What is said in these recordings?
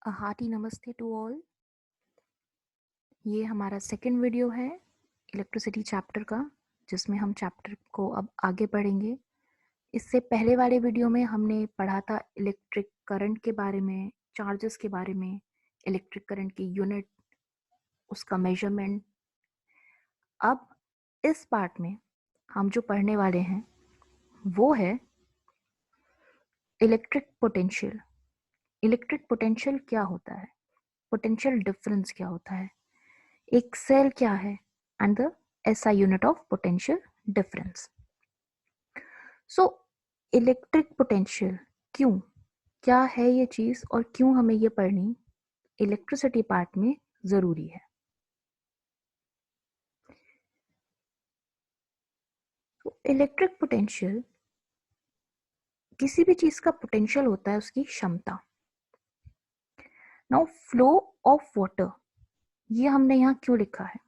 Hearty नमस्ते to all. ये हमारा सेकंड वीडियो है इलेक्ट्रिसिटी चैप्टर का, जिसमें हम चैप्टर को अब आगे पढ़ेंगे। इससे पहले वाले वीडियो में हमने पढ़ा था इलेक्ट्रिक करंट के बारे में, चार्जेस के बारे में, इलेक्ट्रिक करंट की यूनिट, उसका मेजरमेंट। अब इस पार्ट में हम जो पढ़ने वाले हैं वो है इलेक्ट्रिक पोटेंशियल। इलेक्ट्रिक पोटेंशियल क्या होता है, पोटेंशियल डिफरेंस क्या होता है, एक सेल क्या है, and the SI unit of potential difference. So electric potential क्यों, क्या है ये चीज और क्यों हमें ये पढ़नी इलेक्ट्रिसिटी पार्ट में जरूरी है। तो इलेक्ट्रिक पोटेंशियल, किसी भी चीज का पोटेंशियल होता है उसकी क्षमता। नाउ फ्लो ऑफ वाटर, ये हमने यहाँ क्यों लिखा है,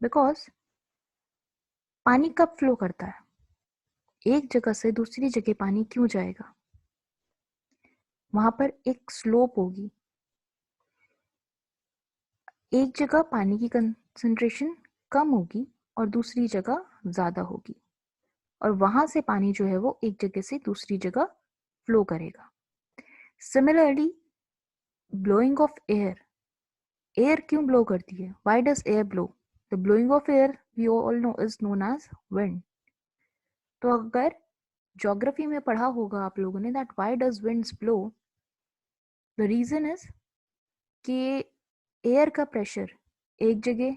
बिकॉज पानी कब फ्लो करता है, एक जगह से दूसरी जगह पानी क्यों जाएगा, वहां पर एक स्लोप होगी। एक जगह पानी की कंसंट्रेशन कम होगी और दूसरी जगह ज्यादा होगी, और वहां से पानी जो है वो एक जगह से दूसरी जगह फ्लो करेगा। Similarly blowing of air, air क्यों ब्लो करती है, why does air blow, the blowing of air we all know is known as wind. तो अगर ज्योग्राफी में पढ़ा होगा आप लोगों ने that why does winds blow, the reason is कि एयर का प्रेशर एक जगह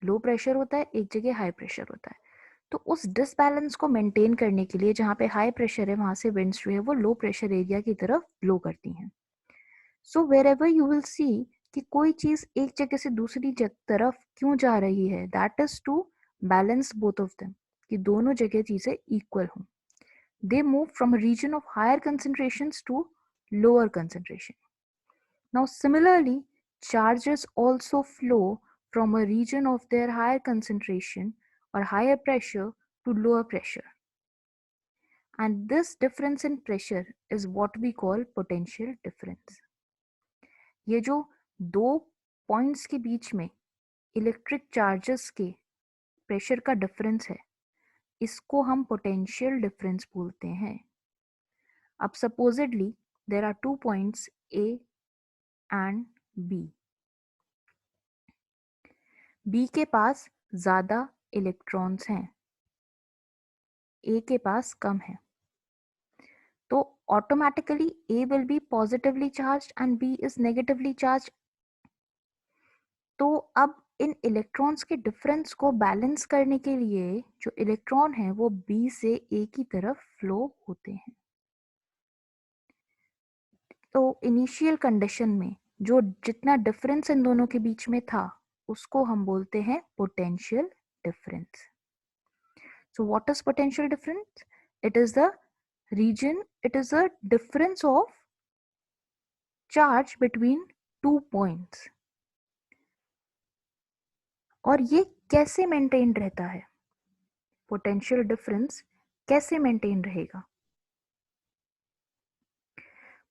लो प्रेशर होता है, एक जगह हाई प्रेशर होता है। तो उस डिसबैलेंस को मेंटेन करने के लिए जहाँ पे हाई प्रेशर है वहां से विंड्स जो है वो लो प्रेशर एरिया की तरफ ब्लो करती हैं। So wherever you will see कि कोई चीज एक जगह से दूसरी तरफ क्यों जा रही है, that is to balance both of them, कि दोनों जगह चीजें इक्वल हों। They move from a region of higher concentrations to lower concentration. Now similarly, charges also flow from a region of their higher concentration or higher pressure to lower pressure. And this difference in pressure is what we call potential difference. ये जो दो points के बीच में electric charges के pressure का difference है, इसको हम पोटेंशियल डिफरेंस बोलते हैं। अब supposedly there are 2 points A and B. B के पास ज्यादा इलेक्ट्रॉन्स हैं, A के पास कम है, तो automatically A will be positively charged and B is negatively charged. तो अब इन इलेक्ट्रॉन्स के डिफरेंस को बैलेंस करने के लिए जो इलेक्ट्रॉन है वो B से A की तरफ फ्लो होते हैं। तो इनिशियल कंडीशन में जो जितना डिफरेंस इन दोनों के बीच में था उसको हम बोलते हैं potential difference. So what is potential difference? It is the region, it is a difference of charge between two points. और ये कैसे मेंटेन रहता है, पोटेंशियल डिफरेंस कैसे मेंटेन रहेगा?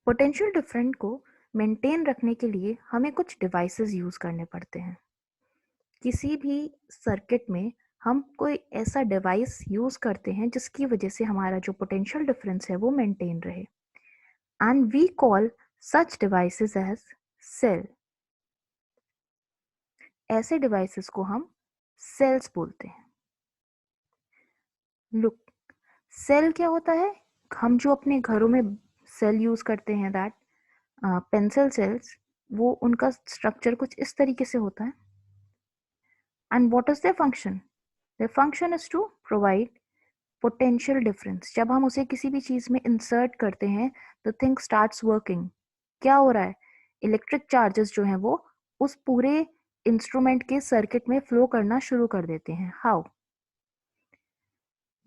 पोटेंशियल डिफरेंस को मेंटेन रखने के लिए हमें कुछ डिवाइसेस यूज करने पड़ते हैं। किसी भी सर्किट में हम कोई ऐसा डिवाइस यूज करते हैं जिसकी वजह से हमारा जो पोटेंशियल डिफरेंस है वो मेंटेन रहे, and we call such devices as cell. ऐसे डिवाइसेस को हम सेल्स बोलते हैं। लुक, सेल क्या होता है, हम जो अपने घरों में सेल यूज करते हैं, दैट पेंसिल सेल्स, वो उनका स्ट्रक्चर कुछ इस तरीके से होता है। And what is their function, their function is to provide potential difference. जब हम उसे किसी भी चीज में इंसर्ट करते हैं द थिंग स्टार्ट्स वर्किंग। क्या हो रहा है, इलेक्ट्रिक चार्जेस जो हैं वो उस पूरे इंस्ट्रूमेंट के सर्किट में फ्लो करना शुरू कर देते हैं। हाउ,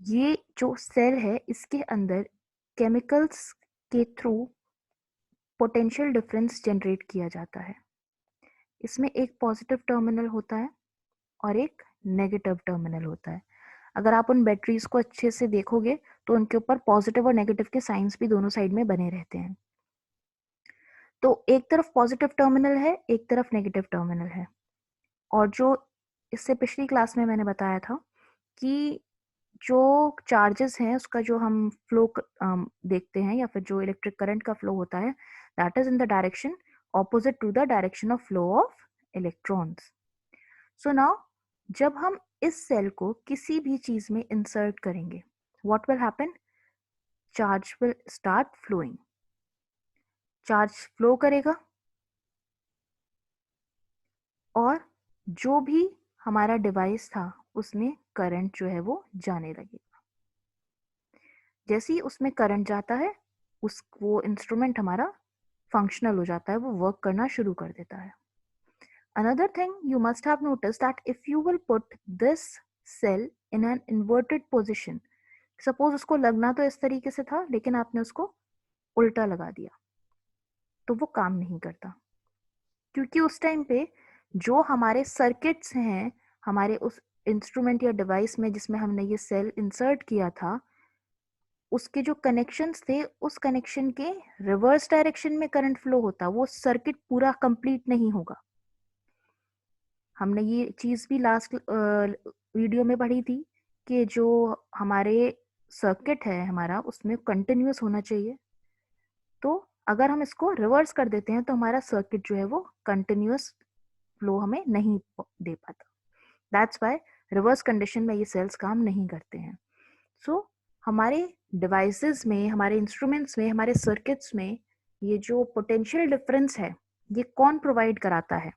ये जो सेल है इसके अंदर केमिकल्स के थ्रू पोटेंशियल डिफरेंस जनरेट किया जाता है। इसमें एक पॉजिटिव टर्मिनल होता है और एक नेगेटिव टर्मिनल होता है। अगर आप उन बैटरीज को अच्छे से देखोगे तो उनके ऊपर पॉजिटिव और नेगेटिव के साइंस भी दोनों साइड में बने रहते हैं। तो एक तरफ पॉजिटिव टर्मिनल है, एक तरफ नेगेटिव टर्मिनल है। और जो इससे पिछली क्लास में मैंने बताया था कि जो चार्जेस हैं उसका जो हम फ्लो देखते हैं या फिर जो इलेक्ट्रिक करंट का फ्लो होता है, that is in the direction opposite to the direction of flow of electrons. So now जब हम इस सेल को किसी भी चीज में इंसर्ट करेंगे, what will happen? Charge will start flowing. Charge flow करेगा और जो भी हमारा डिवाइस था उसमें करंट जो है वो जाने लगेगा। जैसे ही उसमें करंट जाता है वो इंस्ट्रूमेंट हमारा फंक्शनल हो जाता है, वो वर्क करना शुरू कर देता है। Another thing you must have noticed that if you will put this cell in an inverted position, suppose उसको लगना तो इस तरीके से था लेकिन आपने उसको उल्टा लगा दिया, तो वो काम नहीं करता, क्योंकि उस टाइम पे जो हमारे सर्किट्स हैं हमारे उस इंस्ट्रूमेंट या डिवाइस में जिसमें हमने ये सेल इंसर्ट किया था, उसके जो कनेक्शंस थे उस कनेक्शन के रिवर्स डायरेक्शन में करंट फ्लो होता, वो सर्किट पूरा कंप्लीट नहीं होगा। हमने ये चीज भी लास्ट वीडियो में पढ़ी थी कि जो हमारे सर्किट है हमारा उसमें कंटिन्यूस होना चाहिए, तो अगर हम इसको रिवर्स कर देते हैं तो हमारा सर्किट जो है वो कंटिन्यूस फ्लो हमें नहीं दे पाता। दैट्स वाई रिवर्स कंडीशन में ये सेल्स काम नहीं करते हैं। सो हमारे डिवाइसेस में, हमारे इंस्ट्रूमेंट्स में, हमारे सर्किट्स में ये जो पोटेंशियल डिफरेंस है ये कौन प्रोवाइड कराता है?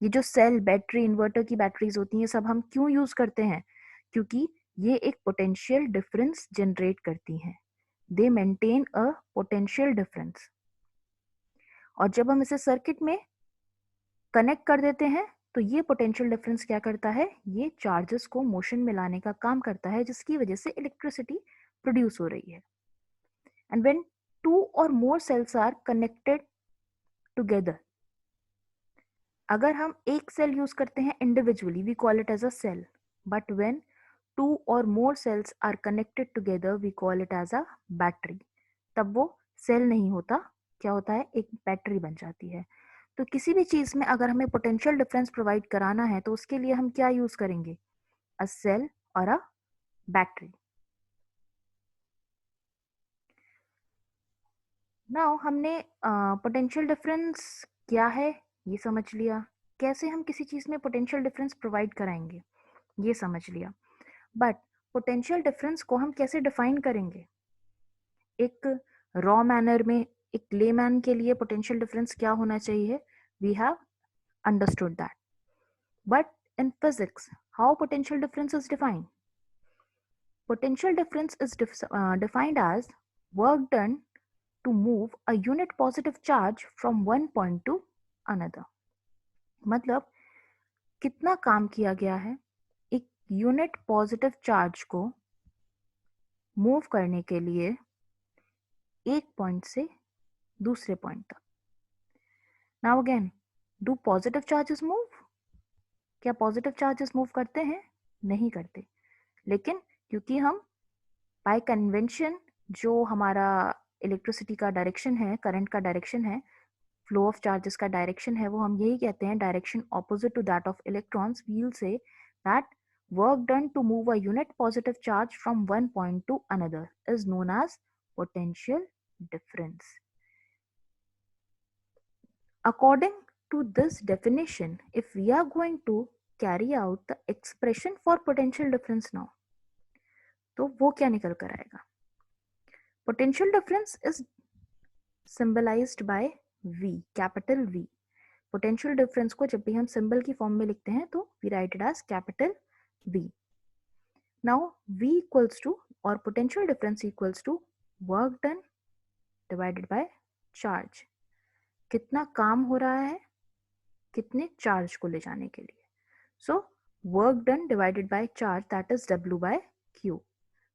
ये जो सेल, बैटरी, इन्वर्टर की बैटरीज होती हैं, सब हम क्यों यूज करते हैं? क्योंकि ये एक पोटेंशियल डिफरेंस जनरेट करती हैं। दे मेंटेन अ पोटेंशियल डिफरेंस। और जब हम इसे सर्किट में कनेक्ट कर देते हैं तो ये पोटेंशियल डिफरेंस क्या करता है? ये चार्जेस को मोशन में लाने का काम करता है, जिसकी वजह से इलेक्ट्रिसिटी प्रोड्यूस हो रही है। And when two or more cells are connected together, अगर हम एक सेल यूज करते हैं individually, we call it as a cell, but when two or more cells are connected together we call it as a battery. तब वो cell नहीं होता, क्या होता है? एक बैटरी बन जाती है। तो किसी भी चीज में अगर हमें पोटेंशियल डिफरेंस प्रोवाइड कराना है तो उसके लिए हम क्या यूज करेंगे? अ सेल और अ बैटरी। नाउ हमने पोटेंशियल डिफरेंस क्या है ये समझ लिया, कैसे हम किसी चीज में पोटेंशियल डिफरेंस प्रोवाइड कराएंगे ये समझ लिया, बट पोटेंशियल डिफरेंस को हम कैसे डिफाइन करेंगे? एक रॉ मैनर में, एक लेमैन के लिए पोटेंशियल डिफरेंस क्या होना चाहिए? We have understood that, but in physics how potential difference is defined? Potential difference is defined as work done to move a unit positive charge from one point to another. मतलब कितना काम किया गया है एक यूनिट पॉजिटिव चार्ज को move करने के लिए एक पॉइंट से दूसरे पॉइंट तक। Now again, do positive charges move? क्या पॉजिटिव चार्जेस मूव करते हैं? नहीं करते। लेकिन क्योंकि हम बाय कन्वेंशन जो हमारा इलेक्ट्रिसिटी का डायरेक्शन है, करंट का डायरेक्शन है, फ्लो ऑफ चार्जेस का डायरेक्शन है, वो हम यही कहते हैं direction opposite to that of electrons, we will say that work done to move a unit positive charge from one point to another is known as potential difference. According to this definition, if we are going to carry out the expression for potential difference now, तो वो क्या निकल कर आएगा? Potential difference is symbolized by V, capital V. Potential difference को जब भी हम सिंबल की फॉर्म में लिखते हैं तो we write it as capital V. Now V equals to, और potential difference equals to work done divided by charge. कितना काम हो रहा है कितने चार्ज को ले जाने के लिए। So work done divided by charge, that is W by Q.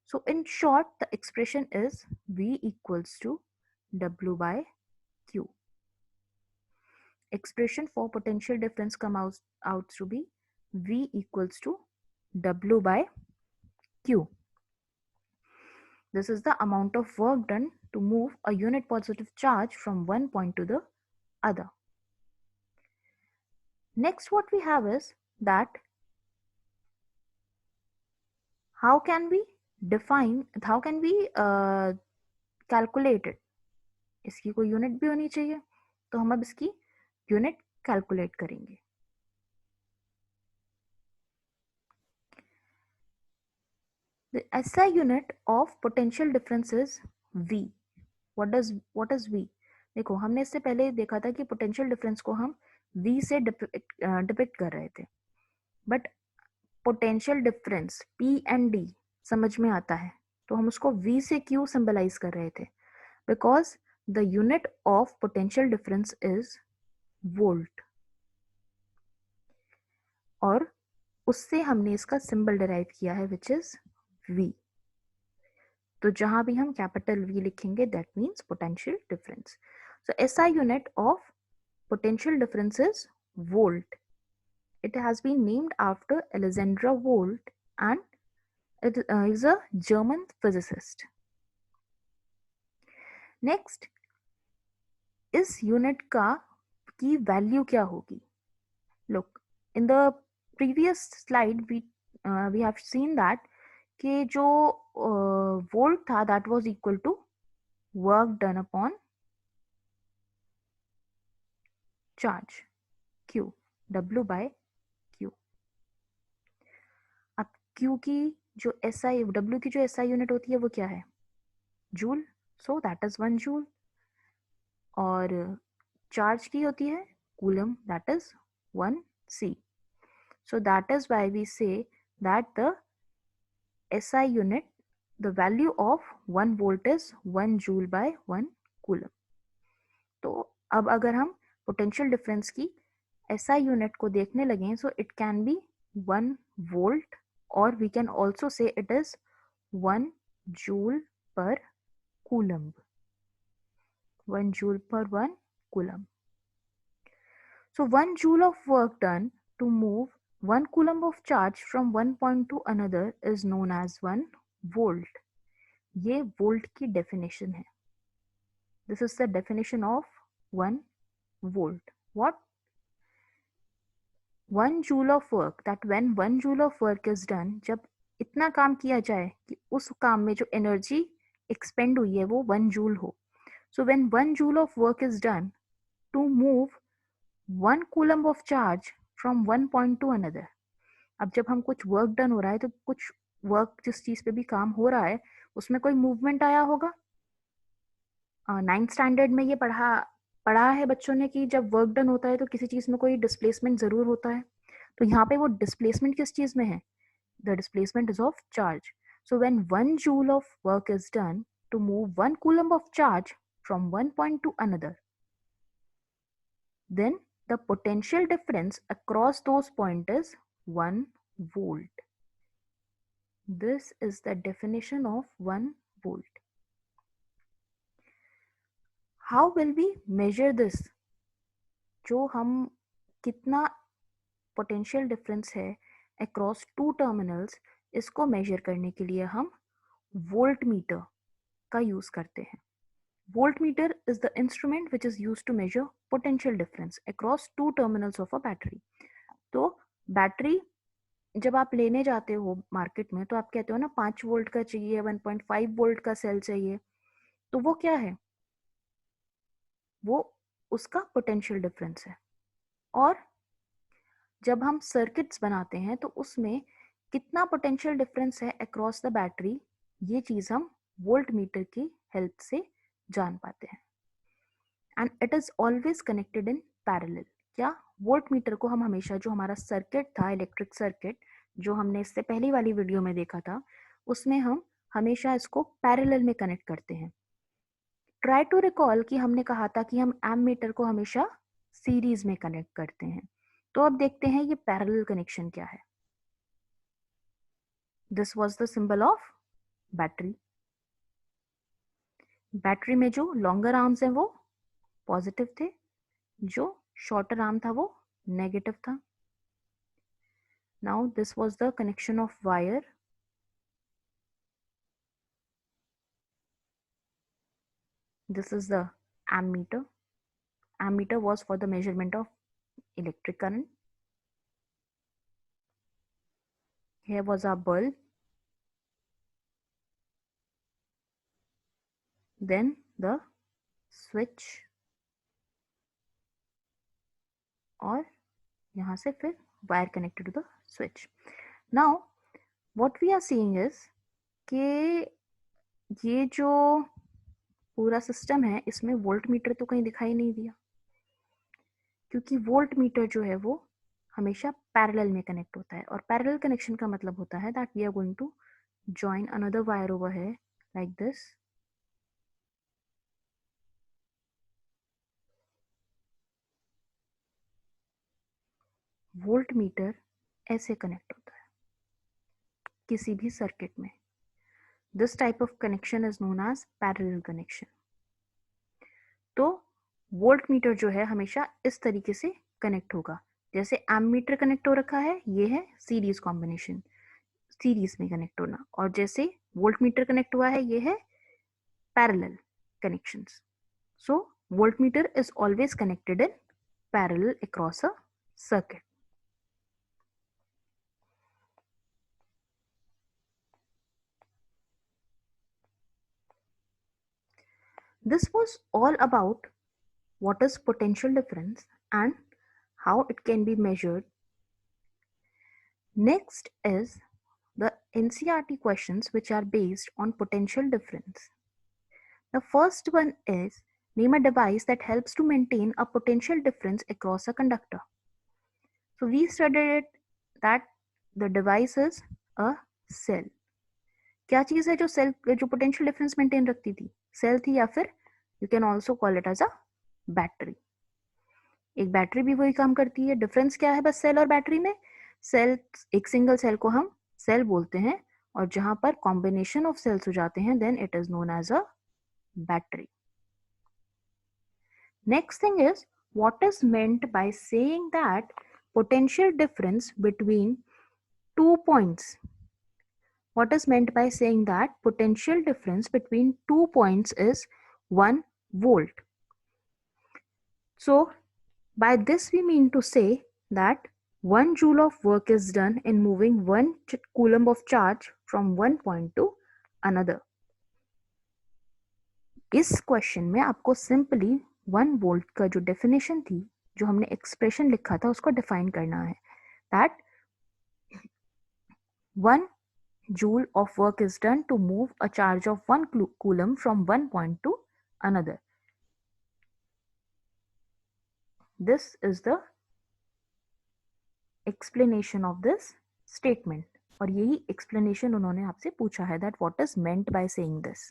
So in short, the expression is V equals to W by Q. Expression for potential difference comes out to be V equals to W by Q. This is the amount of work done to move a unit positive charge from one point to the other. Next, what we have is that how can we calculate it. इसकी कोई unit भी होनी चाहिए, तो हम अब इसकी unit calculate करेंगे. The SI unit of potential difference is V. What is V? देखो, हमने इससे पहले देखा था कि पोटेंशियल डिफरेंस को हम V से डिपिक्ट कर रहे थे, but potential difference P and D समझ में आता है, तो हम उसको V से क्यों सिंबलाइज कर रहे थे? Because the unit of potential difference is volt, और उससे हमने इसका सिंबल डिराइव किया है विच इज V. तो जहां भी हम कैपिटल V लिखेंगे that means potential difference. So SI unit of potential difference is volt. It has been named after Alexander Volt, and it is a German physicist. Next, इस unit की value क्या होगी? Look, in the previous slide we have seen that कि जो volt था that was equal to work done upon charge Q, W by Q. अब Q की जो SI, W की जो SI यूनिट होती है वो क्या है? Joule. So that is 1 joule. और चार्ज की होती है coulomb, that is 1 C. So that is why we say that the SI unit, the value of 1 volt is 1 joule by 1 coulomb. तो अब अगर हम पोटेंशियल डिफरेंस की SI यूनिट को देखने लगे, so it can be 1 volt, or we can also say it is 1 joule per coulomb. 1 joule per 1 coulomb. So 1 joule of work done to move 1 coulomb of charge from one point to another is known as 1 volt. ये volt की definition है. This is the definition of 1 volt. What? 1 joule of work, that when 1 joule of work is done, जब इतना काम किया जाए कि उस काम में जो energy expend हुई है वो 1 joule हो. So when 1 joule of work is done to move 1 coulomb of charge from one point to another. अब जब हम कुछ वर्क डन हो रहा है तो कुछ वर्क जिस चीज पे भी काम हो रहा है उसमें कोई मूवमेंट आया होगा. 9th स्टैंडर्ड में ये पढ़ा है बच्चों ने कि जब वर्क डन होता है तो किसी चीज में कोई डिस्प्लेसमेंट जरूर होता है. तो यहाँ पे वो डिस्प्लेसमेंट किस चीज में है? The displacement is of charge. So when 1 joule of work is done to move 1 coulomb of charge from one point to another, then the potential difference across those points is 1 volt. This is the definition of 1 volt. How will we measure this? जो हम कितना potential difference है across two terminals, इसको measure करने के लिए हम voltmeter का use करते हैं. Voltmeter is the instrument which is used to measure potential difference across two terminals of a battery. तो बैटरी जब आप लेने जाते हो मार्केट में तो आप कहते हो ना 5 वोल्ट का चाहिए, 1.5 वोल्ट का सेल चाहिए, तो वो क्या है? वो उसका पोटेंशियल डिफरेंस है. और जब हम सर्किट्स बनाते हैं तो उसमें कितना पोटेंशियल डिफरेंस है अक्रॉस द बैटरी, ये चीज हम वोल्ट मीटर की हेल्प से जान पाते हैं. And it is always connected in parallel. क्या? वोल्ट मीटर को हम हमेशा, जो हमारा सर्किट था, इलेक्ट्रिक सर्किट जो हमने इससे पहली वाली वीडियो में देखा था, उसमें हम हमेशा इसको पैरेलल में कनेक्ट करते हैं. ट्राई टू रिकॉल कि हमने कहा था कि हम एम मीटर को हमेशा सीरीज में कनेक्ट करते हैं. तो अब देखते हैं ये पैरेलल कनेक्शन क्या है. This was the symbol of battery. Battery में जो लॉन्गर आर्म्स हैं वो पॉजिटिव थे, जो शॉर्टर आर्म था वो नेगेटिव था. Now this was the connection of wire. This is the ammeter. Ammeter was for the measurement of electric current. Here was our bulb. Then the switch, और यहाँ से फिर wire connected to the switch. Now what we are seeing is कि ये जो पूरा system है इसमें वोल्ट मीटर तो कहीं दिखाई नहीं दिया, क्योंकि वोल्ट मीटर जो है वो हमेशा पैरेलल में कनेक्ट होता है, और पैरेलल कनेक्शन का मतलब होता है that we are going to join another wire over here like this. Voltmeter ऐसे कनेक्ट होता है किसी भी सर्किट में. This type of connection is known as parallel connection. तो वोल्ट मीटर जो है हमेशा इस तरीके से कनेक्ट होगा. जैसे एमीटर कनेक्ट हो रखा है, ये है सीरीज कॉम्बिनेशन, सीरीज में कनेक्ट होना, और जैसे वोल्ट मीटर कनेक्ट हुआ है ये है parallel connections. So volt meter is always connected in parallel across a circuit. This was all about what is potential difference and how it can be measured. Next is the NCERT questions which are based on potential difference. The first one is name a device that helps to maintain a potential difference across a conductor. So we studied it that the device is a cell. क्या चीज है जो cell जो potential difference maintain रखती थी? Cell थी, या फिर you can also call it as a battery. एक बैटरी भी वही काम करती है. डिफरेंस क्या है बस सेल और बैटरी में? सेल, एक सिंगल सेल को हम सेल बोलते हैं, और जहां पर कॉम्बिनेशन ऑफ सेल्स हो जाते हैं then it is known as a battery. Next thing is what is meant by saying that potential difference between 2 points. What is meant by saying that potential difference between 2 points is 1 volt? So by this we mean to say that 1 joule of work is done in moving 1 coulomb of charge from one point to another. इस question में आपको simply 1 volt का जो definition थी, जो हमने expression लिखा था, उसको डिफाइन करना है. That 1 joule of work is done to move a charge of 1 coulomb from one point to another. This is the explanation of this statement, और यही explanation उन्होंने आपसे पूछा है that what is meant by saying this.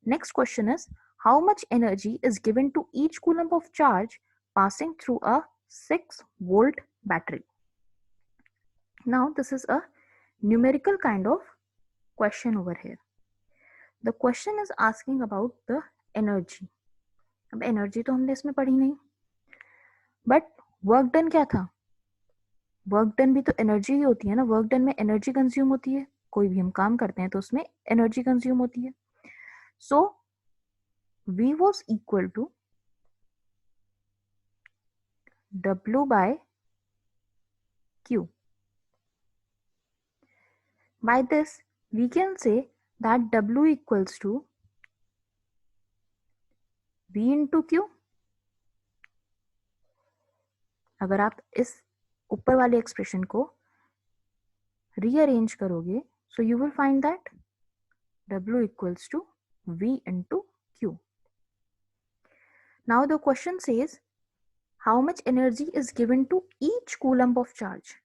Next question is how much energy is given to each coulomb of charge passing through a 6 volt battery. Now this is a numerical kind of question over here. The question is asking about the energy. अब energy तो हमने इसमें पढ़ी नहीं, but work done क्या था? Work done भी तो एनर्जी ही होती है ना. वर्क डन में एनर्जी कंज्यूम होती है. कोई भी हम काम करते हैं तो उसमें एनर्जी कंज्यूम होती है. सो V was equal to W by Q. By this we can say that W equals to V into Q. अगर आप इस ऊपर वाले एक्सप्रेशन को रीअरेंज करोगे, so you will find that W equals to V into Q. Now the question says how much energy is given to each coulomb of charge.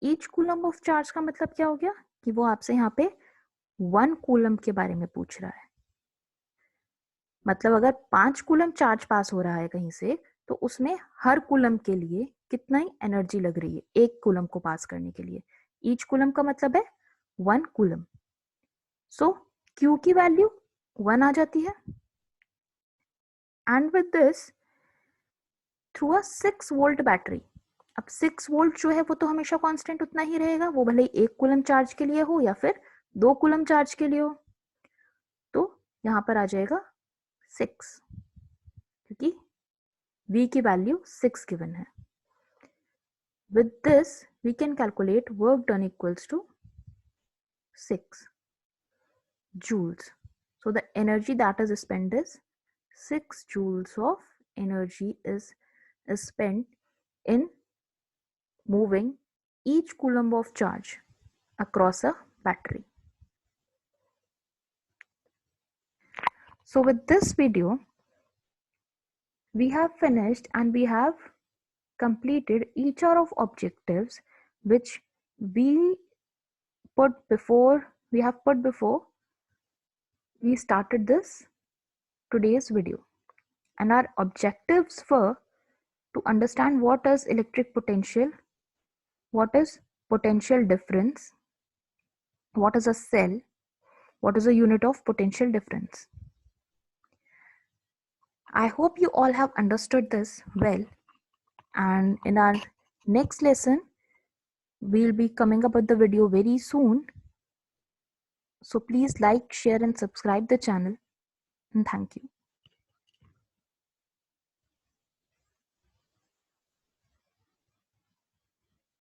Each coulomb of charge का मतलब क्या हो गया कि वो आपसे यहाँ पे 1 कूलम के बारे में पूछ रहा है. मतलब अगर 5 कूलम चार्ज पास हो रहा है कहीं से, तो उसमें हर कूलम के लिए कितना ही एनर्जी लग रही है एक कूलम को पास करने के लिए. ईच कूलम का मतलब है 1 कूलम. सो Q की वैल्यू 1 आ जाती है. And with this through a 6 volt battery. अब 6 वोल्ट जो है वो तो हमेशा कांस्टेंट उतना ही रहेगा, वो भले ही 1 कूलम चार्ज के लिए हो या फिर 2 कूलम चार्ज के लिए हो. तो यहां पर आ जाएगा 6, क्योंकि V की वैल्यू 6 गिवन है. With this we can calculate work done equals to 6 joules. So the energy that is spent is 6 joules of energy is spent in moving each coulomb of charge across a battery. So with this video, we have finished and we have completed each of objectives which we have put before we started this today's video. And our objectives were to understand what is electric potential, what is potential difference, what is a cell, what is a unit of potential difference. I hope you all have understood this well, and in our next lesson we'll be coming up with the video very soon. So please like, share and subscribe the channel, and thank you.